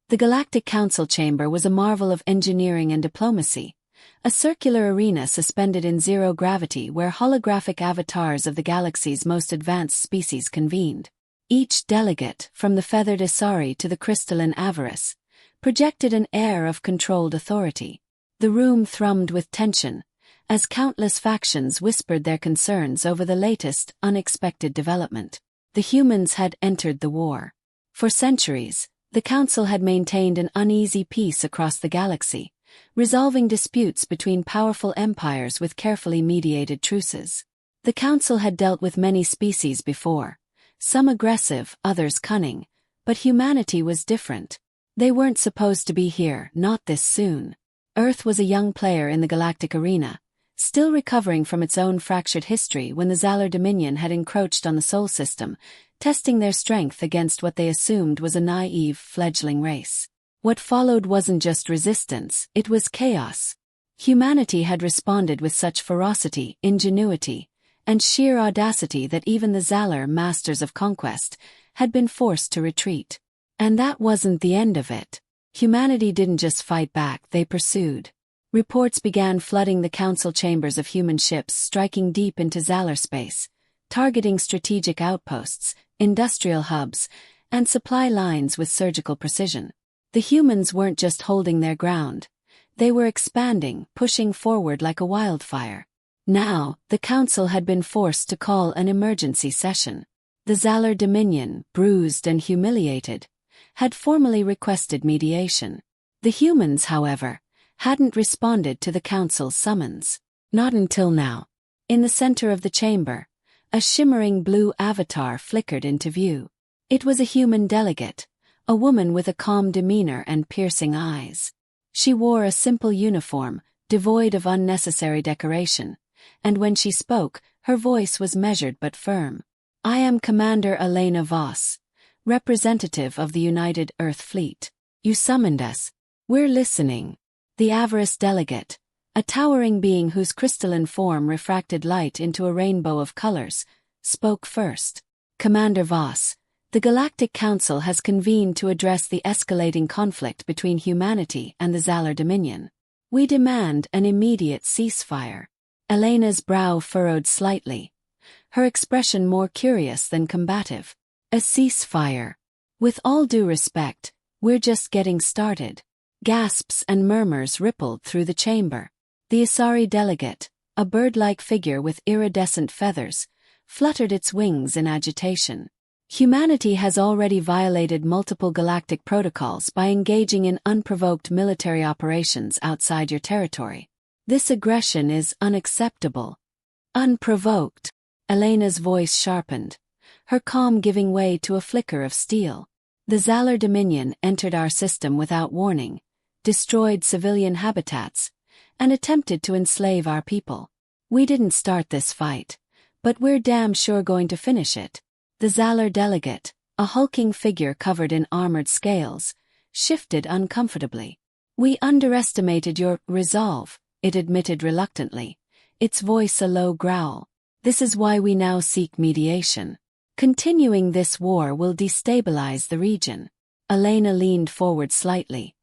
The Galactic Council chamber was a marvel of engineering and diplomacy, a circular arena suspended in zero gravity where holographic avatars of the galaxy's most advanced species convened. Each delegate, from the feathered Isari to the crystalline Avarice, projected an air of controlled authority. The room thrummed with tension, as countless factions whispered their concerns over the latest, unexpected development. The humans had entered the war. For centuries, the Council had maintained an uneasy peace across the galaxy, resolving disputes between powerful empires with carefully mediated truces. The Council had dealt with many species before, some aggressive, others cunning, but humanity was different. They weren't supposed to be here, not this soon. Earth was a young player in the galactic arena, still recovering from its own fractured history when the Zalar Dominion had encroached on the Sol system, testing their strength against what they assumed was a naive, fledgling race. What followed wasn't just resistance, it was chaos. Humanity had responded with such ferocity, ingenuity, and sheer audacity that even the Zalar masters of conquest had been forced to retreat. And that wasn't the end of it. Humanity didn't just fight back, they pursued. Reports began flooding the council chambers of human ships striking deep into Zalar space, targeting strategic outposts, industrial hubs, and supply lines with surgical precision. The humans weren't just holding their ground. They were expanding, pushing forward like a wildfire. Now, the council had been forced to call an emergency session. The Zalar Dominion, bruised and humiliated, had formally requested mediation. The humans, however, hadn't responded to the council's summons. Not until now. In the center of the chamber, a shimmering blue avatar flickered into view. It was a human delegate, a woman with a calm demeanor and piercing eyes. She wore a simple uniform, devoid of unnecessary decoration, and when she spoke, her voice was measured but firm. "I am Commander Elena Voss, representative of the United Earth Fleet. You summoned us. We're listening." The Avarice delegate, a towering being whose crystalline form refracted light into a rainbow of colors, spoke first. "Commander Voss, the Galactic Council has convened to address the escalating conflict between humanity and the Zalar Dominion. We demand an immediate ceasefire." Elena's brow furrowed slightly, her expression more curious than combative. "A ceasefire? With all due respect, we're just getting started." Gasps and murmurs rippled through the chamber. The Isari delegate, a bird-like figure with iridescent feathers, fluttered its wings in agitation. "Humanity has already violated multiple galactic protocols by engaging in unprovoked military operations outside your territory. This aggression is unacceptable." "Unprovoked?" Elena's voice sharpened, her calm giving way to a flicker of steel. "The Zalar Dominion entered our system without warning, destroyed civilian habitats, and attempted to enslave our people. We didn't start this fight, but we're damn sure going to finish it." The Zalar delegate, a hulking figure covered in armored scales, shifted uncomfortably. "We underestimated your resolve," it admitted reluctantly, its voice a low growl. "This is why we now seek mediation. Continuing this war will destabilize the region." Elena leaned forward slightly,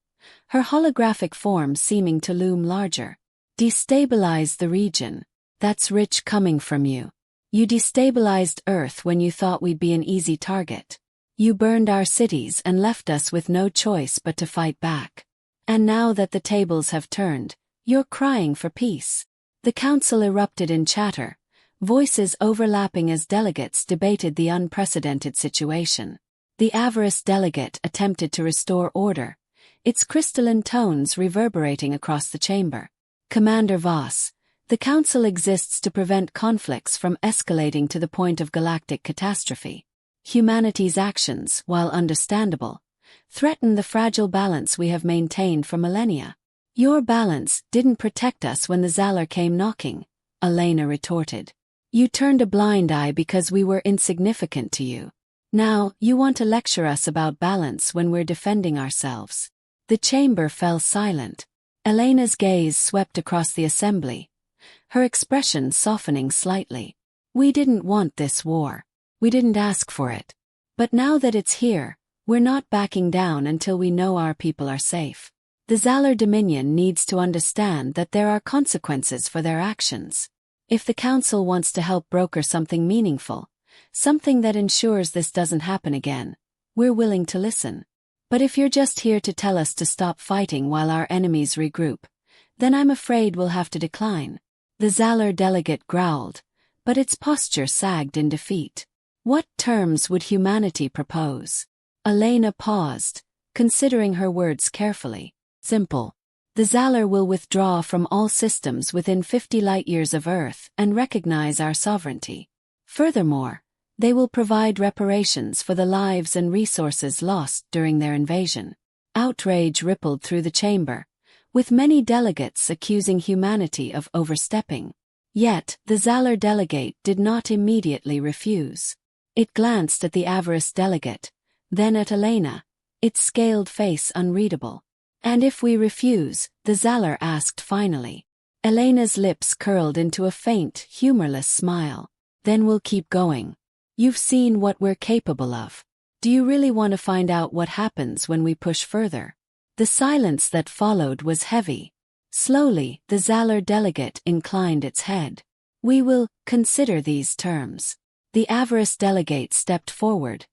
her holographic form seeming to loom larger. "Destabilize the region? That's rich coming from you. You destabilized Earth when you thought we'd be an easy target. You burned our cities and left us with no choice but to fight back. And now that the tables have turned, you're crying for peace." The council erupted in chatter, voices overlapping as delegates debated the unprecedented situation. The Avarice delegate attempted to restore order, its crystalline tones reverberating across the chamber. "Commander Voss, the Council exists to prevent conflicts from escalating to the point of galactic catastrophe. Humanity's actions, while understandable, threaten the fragile balance we have maintained for millennia." "Your balance didn't protect us when the Zalar came knocking," Elena retorted. "You turned a blind eye because we were insignificant to you. Now, you want to lecture us about balance when we're defending ourselves." The chamber fell silent. Elena's gaze swept across the assembly, her expression softening slightly. "We didn't want this war. We didn't ask for it. But now that it's here, We're not backing down until we know our people are safe. The Zalor Dominion needs to understand that there are consequences for their actions. If the Council wants to help broker something meaningful, something that ensures this doesn't happen again, we're willing to listen. But if you're just here to tell us to stop fighting while our enemies regroup, then I'm afraid we'll have to decline. The Zalor delegate growled, but its posture sagged in defeat. What terms would humanity propose? Elena paused, considering her words carefully. Simple. The Zalor will withdraw from all systems within 50 light-years of Earth and recognize our sovereignty. Furthermore, they will provide reparations for the lives and resources lost during their invasion. Outrage rippled through the chamber, with many delegates accusing humanity of overstepping. Yet, the Zalor delegate did not immediately refuse. It glanced at the Avarice delegate, then at Elena, its scaled face unreadable. "And if we refuse?" the Zalor asked finally. Elena's lips curled into a faint, humorless smile. "Then we'll keep going. You've seen what we're capable of. Do you really want to find out what happens when we push further?" The silence that followed was heavy. Slowly, the Zalor delegate inclined its head. "We will consider these terms." The Avarice delegate stepped forward,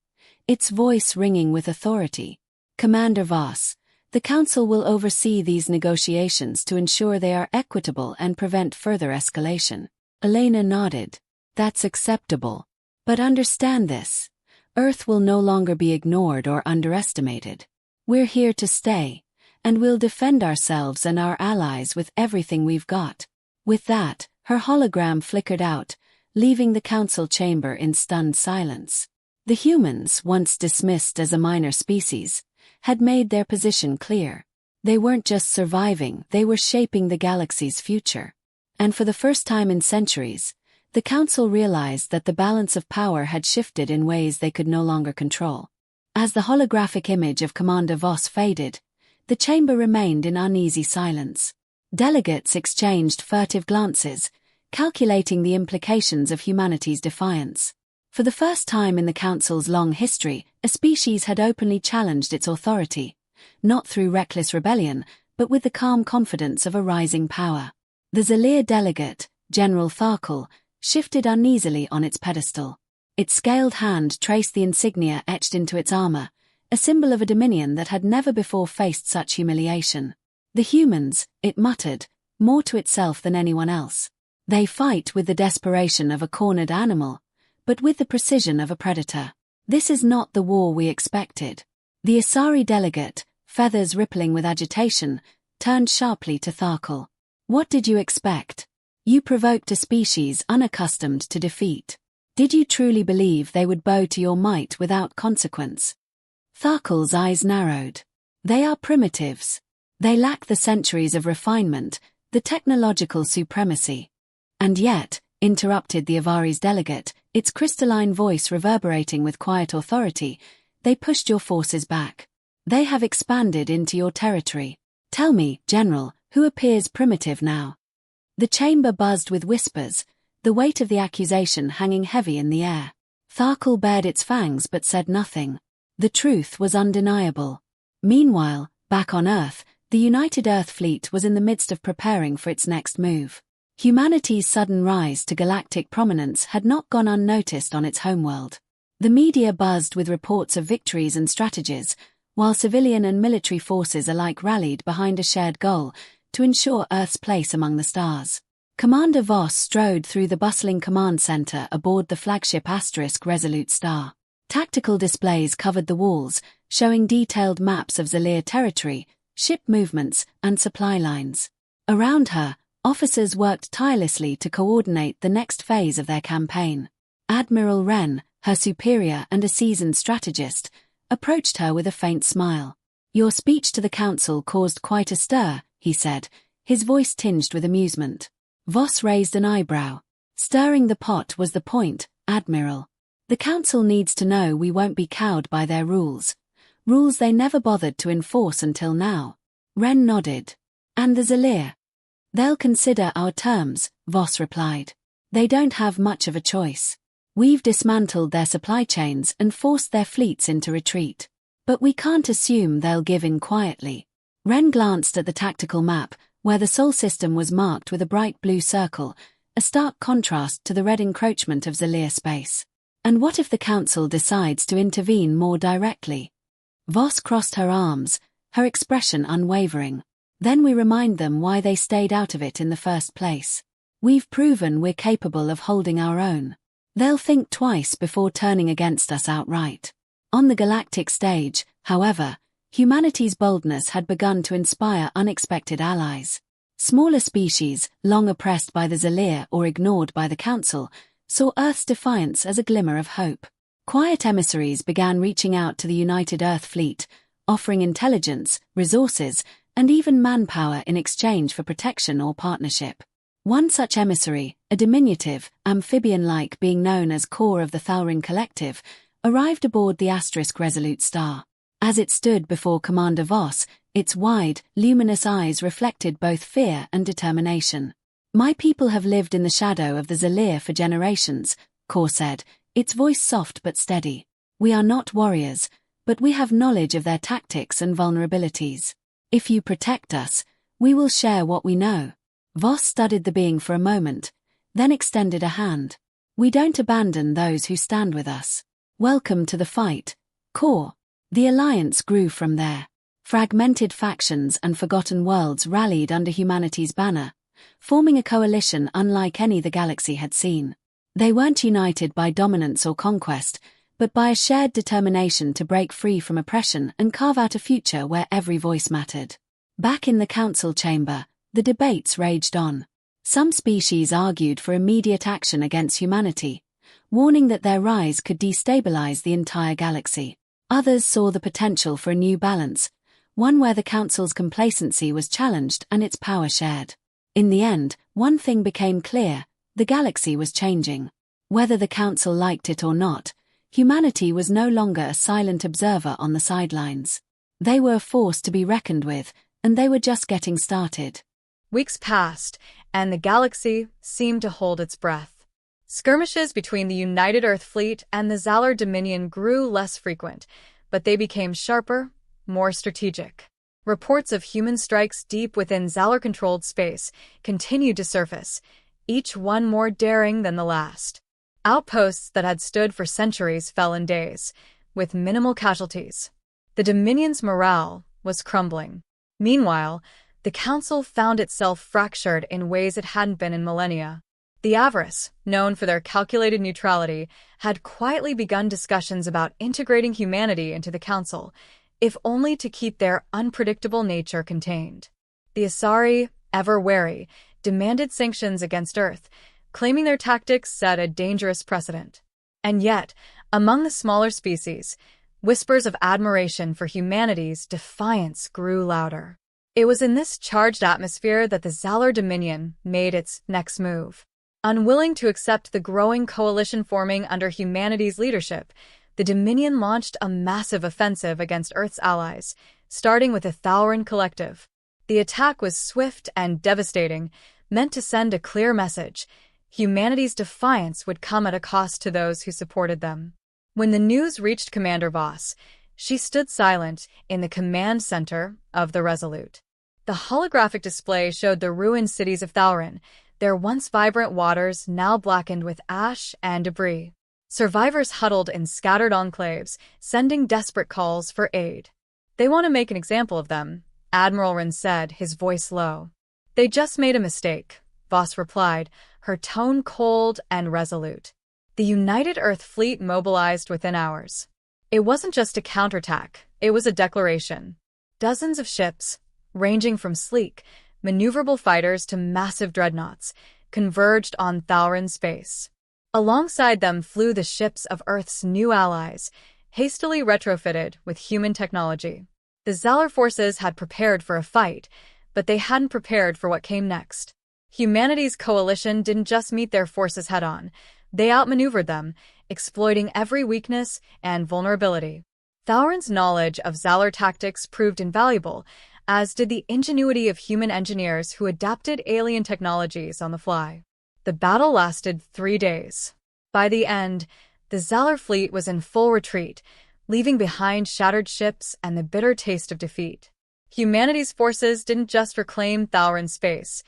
its voice ringing with authority. "Commander Voss, the Council will oversee these negotiations to ensure they are equitable and prevent further escalation." Elena nodded. "That's acceptable. But understand this. Earth will no longer be ignored or underestimated. We're here to stay, and we'll defend ourselves and our allies with everything we've got." With that, her hologram flickered out, leaving the Council chamber in stunned silence. The humans, once dismissed as a minor species, had made their position clear. They weren't just surviving, they were shaping the galaxy's future. And for the first time in centuries, the Council realized that the balance of power had shifted in ways they could no longer control. As the holographic image of Commander Voss faded, the chamber remained in uneasy silence. Delegates exchanged furtive glances, calculating the implications of humanity's defiance. For the first time in the Council's long history, a species had openly challenged its authority, not through reckless rebellion, but with the calm confidence of a rising power. The Zalor delegate, General Tharkal, shifted uneasily on its pedestal. Its scaled hand traced the insignia etched into its armor, a symbol of a dominion that had never before faced such humiliation. "The humans," it muttered, more to itself than anyone else. "They fight with the desperation of a cornered animal, but with the precision of a predator. This is not the war we expected." The Asari delegate, feathers rippling with agitation, turned sharply to Tharkal. "What did you expect? You provoked a species unaccustomed to defeat. Did you truly believe they would bow to your might without consequence?" Tharkal's eyes narrowed. "They are primitives. They lack the centuries of refinement, the technological supremacy." "And yet," interrupted the Avari's delegate, its crystalline voice reverberating with quiet authority, "they pushed your forces back. They have expanded into your territory. Tell me, General, who appears primitive now?" The chamber buzzed with whispers, the weight of the accusation hanging heavy in the air. Tharkal bared its fangs but said nothing. The truth was undeniable. Meanwhile, back on Earth, the United Earth Fleet was in the midst of preparing for its next move. Humanity's sudden rise to galactic prominence had not gone unnoticed on its homeworld. The media buzzed with reports of victories and strategies, while civilian and military forces alike rallied behind a shared goal to ensure Earth's place among the stars. Commander Voss strode through the bustling command center aboard the flagship Asterisk Resolute Star. Tactical displays covered the walls, showing detailed maps of Zalor territory, ship movements, and supply lines. Around her, officers worked tirelessly to coordinate the next phase of their campaign. Admiral Wren, her superior and a seasoned strategist, approached her with a faint smile. "Your speech to the Council caused quite a stir," he said, his voice tinged with amusement. Voss raised an eyebrow. "Stirring the pot was the point, Admiral. The Council needs to know we won't be cowed by their rules. Rules they never bothered to enforce until now." Wren nodded. "And the Zalor? They'll consider our terms," Voss replied. "They don't have much of a choice. We've dismantled their supply chains and forced their fleets into retreat. But we can't assume they'll give in quietly. Ren glanced at the tactical map, where the Sol system was marked with a bright blue circle, a stark contrast to the red encroachment of Zalir space. And what if the Council decides to intervene more directly? Voss crossed her arms, her expression unwavering. Then we remind them why they stayed out of it in the first place. We've proven we're capable of holding our own. They'll think twice before turning against us outright. On the galactic stage, however, humanity's boldness had begun to inspire unexpected allies. Smaller species, long oppressed by the Zalir or ignored by the Council, saw Earth's defiance as a glimmer of hope. Quiet emissaries began reaching out to the United Earth Fleet, offering intelligence, resources, and even manpower in exchange for protection or partnership. One such emissary, a diminutive, amphibian-like being known as Core of the Thalrin Collective, arrived aboard the Asterisk Resolute Star. As it stood before Commander Voss, its wide, luminous eyes reflected both fear and determination. "My people have lived in the shadow of the Zalir for generations," Core said, its voice soft but steady. "We are not warriors, but we have knowledge of their tactics and vulnerabilities. If you protect us, we will share what we know." Voss studied the being for a moment, then extended a hand. "We don't abandon those who stand with us. Welcome to the fight, Core." The alliance grew from there. Fragmented factions and forgotten worlds rallied under humanity's banner, forming a coalition unlike any the galaxy had seen. They weren't united by dominance or conquest, but by a shared determination to break free from oppression and carve out a future where every voice mattered. Back in the Council chamber, the debates raged on. Some species argued for immediate action against humanity, warning that their rise could destabilize the entire galaxy. Others saw the potential for a new balance, one where the Council's complacency was challenged and its power shared. In the end, one thing became clear: the galaxy was changing. Whether the Council liked it or not, humanity was no longer a silent observer on the sidelines. They were a force to be reckoned with, and they were just getting started. Weeks passed, and the galaxy seemed to hold its breath. Skirmishes between the United Earth Fleet and the Zalar Dominion grew less frequent, but they became sharper, more strategic. Reports of human strikes deep within Zalar-controlled space continued to surface, each one more daring than the last. Outposts that had stood for centuries fell in days, with minimal casualties. The Dominion's morale was crumbling. Meanwhile, the Council found itself fractured in ways it hadn't been in millennia. The Avarice, known for their calculated neutrality, had quietly begun discussions about integrating humanity into the Council, if only to keep their unpredictable nature contained. The Asari, ever wary, demanded sanctions against Earth, claiming their tactics set a dangerous precedent. And yet, among the smaller species, whispers of admiration for humanity's defiance grew louder. It was in this charged atmosphere that the Zalar Dominion made its next move. Unwilling to accept the growing coalition forming under humanity's leadership, the Dominion launched a massive offensive against Earth's allies, starting with the Thalrin Collective. The attack was swift and devastating, meant to send a clear message: humanity's defiance would come at a cost to those who supported them. When the news reached Commander Voss, she stood silent in the command center of the Resolute. The holographic display showed the ruined cities of Thalrin, their once vibrant waters now blackened with ash and debris. Survivors huddled in scattered enclaves, sending desperate calls for aid. "They want to make an example of them," Admiral Ren said, his voice low. "They just made a mistake," Voss replied, her tone cold and resolute. The United Earth Fleet mobilized within hours. It wasn't just a counterattack, it was a declaration. Dozens of ships, ranging from sleek, maneuverable fighters to massive dreadnoughts, converged on Thalrin space. Alongside them flew the ships of Earth's new allies, hastily retrofitted with human technology. The Zalar forces had prepared for a fight, but they hadn't prepared for what came next. Humanity's coalition didn't just meet their forces head-on, they outmaneuvered them, exploiting every weakness and vulnerability. Thalrin's knowledge of Zalar tactics proved invaluable, as did the ingenuity of human engineers who adapted alien technologies on the fly. The battle lasted 3 days. By the end, the Zalar fleet was in full retreat, leaving behind shattered ships and the bitter taste of defeat. Humanity's forces didn't just reclaim Thalren's space,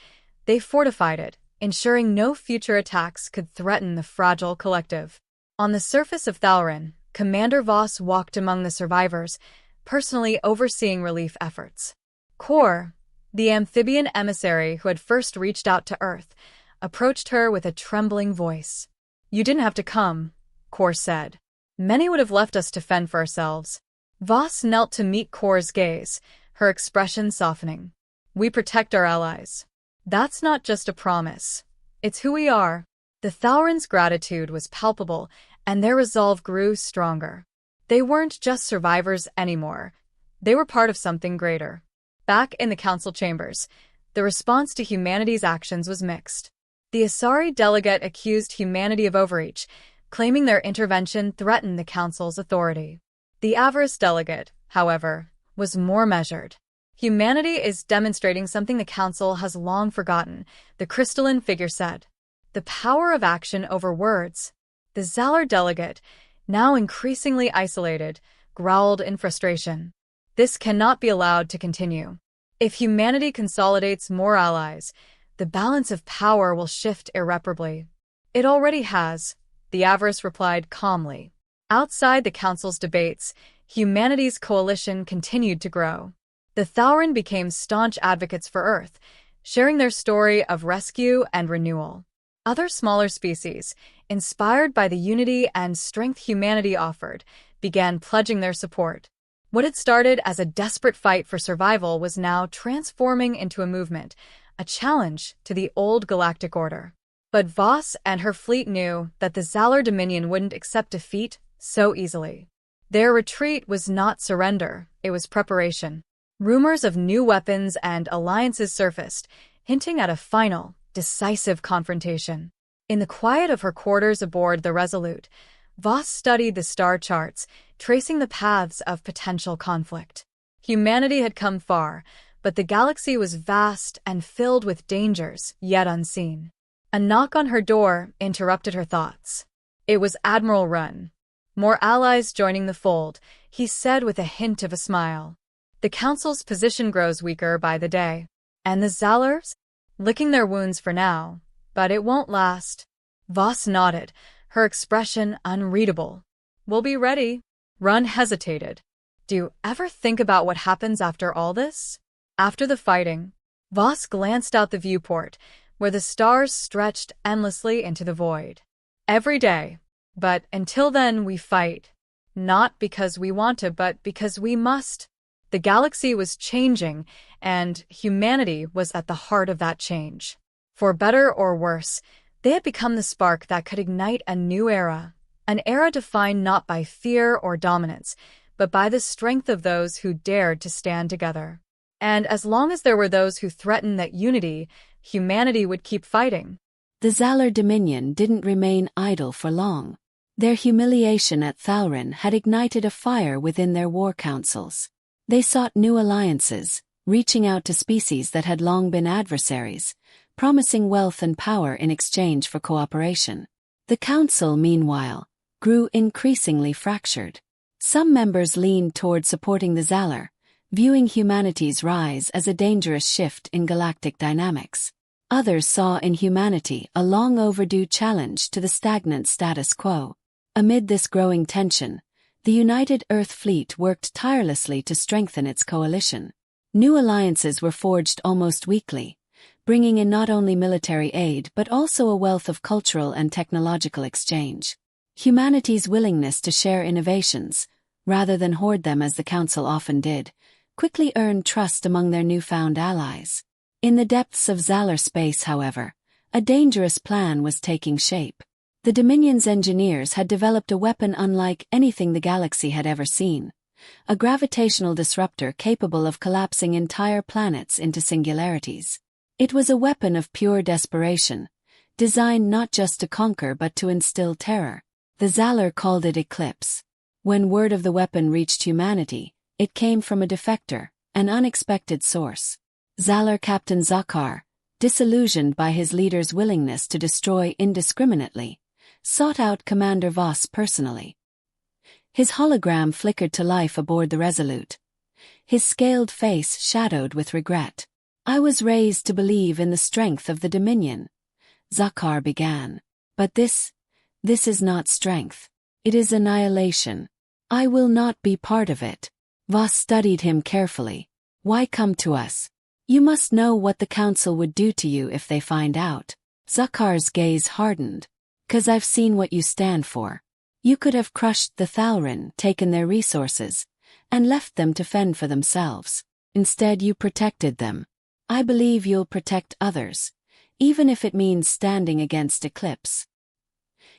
they fortified it, ensuring no future attacks could threaten the fragile collective. On the surface of Thalren, Commander Voss walked among the survivors, personally overseeing relief efforts. Kor, the amphibian emissary who had first reached out to Earth, approached her with a trembling voice. "You didn't have to come," Kor said. "Many would have left us to fend for ourselves." Voss knelt to meet Kor's gaze, her expression softening. "We protect our allies. That's not just a promise. It's who we are." The Thalren's gratitude was palpable, and their resolve grew stronger. They weren't just survivors anymore. They were part of something greater. Back in the council chambers, the response to humanity's actions was mixed. The Asari delegate accused humanity of overreach, claiming their intervention threatened the council's authority. The Avarice delegate, however, was more measured. "Humanity is demonstrating something the council has long forgotten," the crystalline figure said. "The power of action over words." The Zalor delegate, now increasingly isolated, growled in frustration. "This cannot be allowed to continue. If humanity consolidates more allies, the balance of power will shift irreparably." "It already has," the Avarice replied calmly. Outside the council's debates, humanity's coalition continued to grow. The Thalren became staunch advocates for Earth, sharing their story of rescue and renewal. Other smaller species, inspired by the unity and strength humanity offered, began pledging their support. What had started as a desperate fight for survival was now transforming into a movement, a challenge to the old galactic order. But Voss and her fleet knew that the Zalor Dominion wouldn't accept defeat so easily. Their retreat was not surrender, it was preparation. Rumors of new weapons and alliances surfaced, hinting at a final, decisive confrontation. In the quiet of her quarters aboard the Resolute, Voss studied the star charts, tracing the paths of potential conflict. Humanity had come far, but the galaxy was vast and filled with dangers yet unseen. A knock on her door interrupted her thoughts. It was Admiral Run. "More allies joining the fold," he said with a hint of a smile. "The Council's position grows weaker by the day. And the Zalors? Licking their wounds for now, but it won't last." Voss nodded, her expression unreadable. "We'll be ready." Run hesitated. "Do you ever think about what happens after all this?" After the fighting, Voss glanced out the viewport, where the stars stretched endlessly into the void. "Every day. But until then we fight. Not because we want to, but because we must." The galaxy was changing, and humanity was at the heart of that change. For better or worse, they had become the spark that could ignite a new era, an era defined not by fear or dominance, but by the strength of those who dared to stand together. And as long as there were those who threatened that unity, humanity would keep fighting. The Zalor Dominion didn't remain idle for long. Their humiliation at Thalren had ignited a fire within their war councils. They sought new alliances, reaching out to species that had long been adversaries, promising wealth and power in exchange for cooperation. The council, meanwhile, grew increasingly fractured. Some members leaned toward supporting the Zalor, viewing humanity's rise as a dangerous shift in galactic dynamics. Others saw in humanity a long-overdue challenge to the stagnant status quo. Amid this growing tension, the United Earth Fleet worked tirelessly to strengthen its coalition. New alliances were forged almost weekly, bringing in not only military aid but also a wealth of cultural and technological exchange. Humanity's willingness to share innovations, rather than hoard them as the Council often did, quickly earned trust among their newfound allies. In the depths of Zalor space, however, a dangerous plan was taking shape. The Dominion's engineers had developed a weapon unlike anything the galaxy had ever seen, a gravitational disruptor capable of collapsing entire planets into singularities. It was a weapon of pure desperation, designed not just to conquer but to instill terror. The Zalor called it Eclipse. When word of the weapon reached humanity, it came from a defector, an unexpected source. Zalor Captain Zakar, disillusioned by his leader's willingness to destroy indiscriminately, sought out Commander Voss personally. His hologram flickered to life aboard the Resolute, his scaled face shadowed with regret. "I was raised to believe in the strength of the Dominion," Zakar began. "But this is not strength. It is annihilation. I will not be part of it." Voss studied him carefully. "Why come to us? You must know what the Council would do to you if they find out." Zakar's gaze hardened. "'Cause I've seen what you stand for. You could have crushed the Thalrin, taken their resources, and left them to fend for themselves. Instead you protected them. I believe you'll protect others, even if it means standing against Eclipse."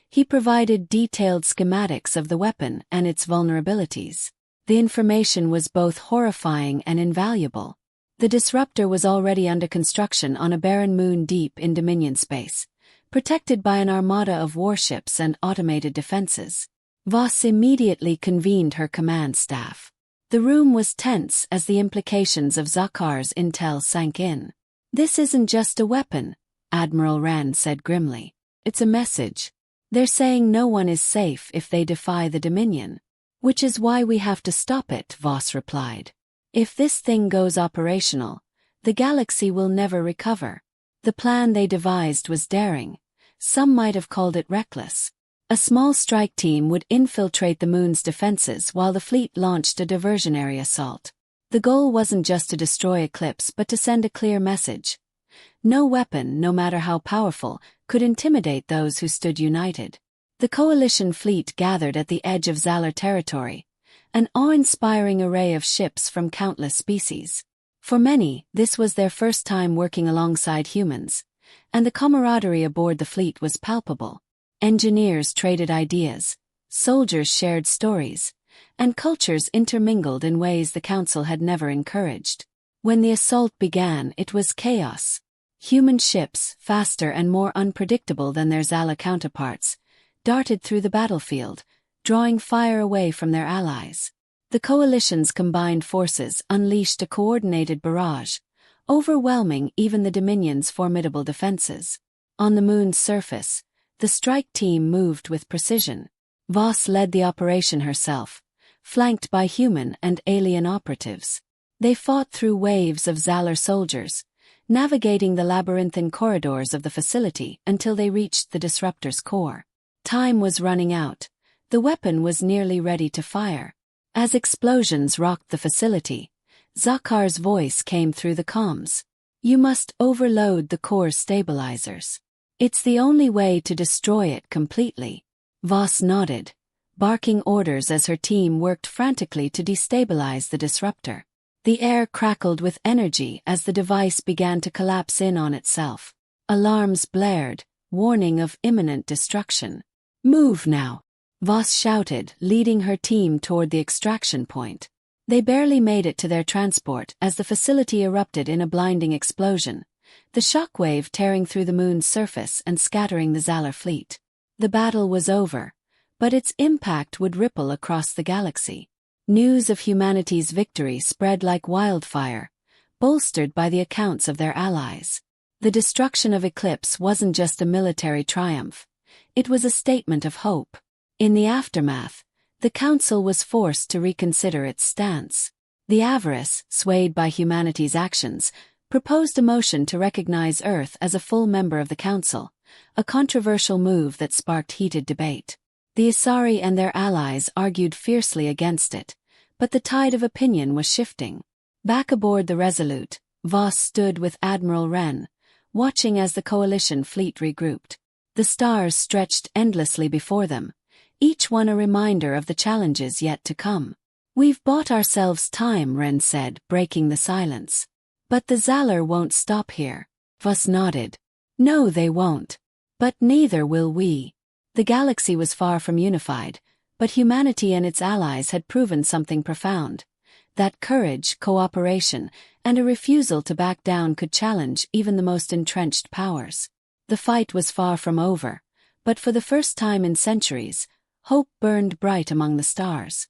He provided detailed schematics of the weapon and its vulnerabilities. The information was both horrifying and invaluable. The disruptor was already under construction on a barren moon deep in Dominion space, protected by an armada of warships and automated defenses. Voss immediately convened her command staff. The room was tense as the implications of Zakar's intel sank in. "This isn't just a weapon," Admiral Rand said grimly. "It's a message. They're saying no one is safe if they defy the Dominion. Which is why we have to stop it," Voss replied. "If this thing goes operational, the galaxy will never recover." The plan they devised was daring. Some might have called it reckless. A small strike team would infiltrate the moon's defenses while the fleet launched a diversionary assault. The goal wasn't just to destroy Eclipse but to send a clear message. No weapon, no matter how powerful, could intimidate those who stood united. The Coalition fleet gathered at the edge of Zalar territory, an awe-inspiring array of ships from countless species. For many, this was their first time working alongside humans, and the camaraderie aboard the fleet was palpable. Engineers traded ideas, soldiers shared stories, and cultures intermingled in ways the Council had never encouraged. When the assault began, it was chaos. Human ships, faster and more unpredictable than their Zalar counterparts, darted through the battlefield, drawing fire away from their allies. The Coalition's combined forces unleashed a coordinated barrage, overwhelming even the Dominion's formidable defenses. On the moon's surface, the strike team moved with precision. Voss led the operation herself, flanked by human and alien operatives. They fought through waves of Zalar soldiers, navigating the labyrinthine corridors of the facility until they reached the disruptor's core. Time was running out. The weapon was nearly ready to fire. As explosions rocked the facility, Zakar's voice came through the comms. "You must overload the core's stabilizers. It's the only way to destroy it completely." Voss nodded, barking orders as her team worked frantically to destabilize the disruptor. The air crackled with energy as the device began to collapse in on itself. Alarms blared, warning of imminent destruction. "Move now," Voss shouted, leading her team toward the extraction point. They barely made it to their transport as the facility erupted in a blinding explosion, the shockwave tearing through the moon's surface and scattering the Zalar fleet. The battle was over, but its impact would ripple across the galaxy. News of humanity's victory spread like wildfire, bolstered by the accounts of their allies. The destruction of Eclipse wasn't just a military triumph. It was a statement of hope. In the aftermath, the Council was forced to reconsider its stance. The Avarice, swayed by humanity's actions, proposed a motion to recognize Earth as a full member of the Council, a controversial move that sparked heated debate. The Asari and their allies argued fiercely against it, but the tide of opinion was shifting. Back aboard the Resolute, Voss stood with Admiral Wren, watching as the Coalition fleet regrouped. The stars stretched endlessly before them, each one a reminder of the challenges yet to come. "We've bought ourselves time," Wren said, breaking the silence. "But the Zalar won't stop here." Voss nodded. "No, they won't. But neither will we." The galaxy was far from unified, but humanity and its allies had proven something profound. That courage, cooperation, and a refusal to back down could challenge even the most entrenched powers. The fight was far from over, but for the first time in centuries, hope burned bright among the stars.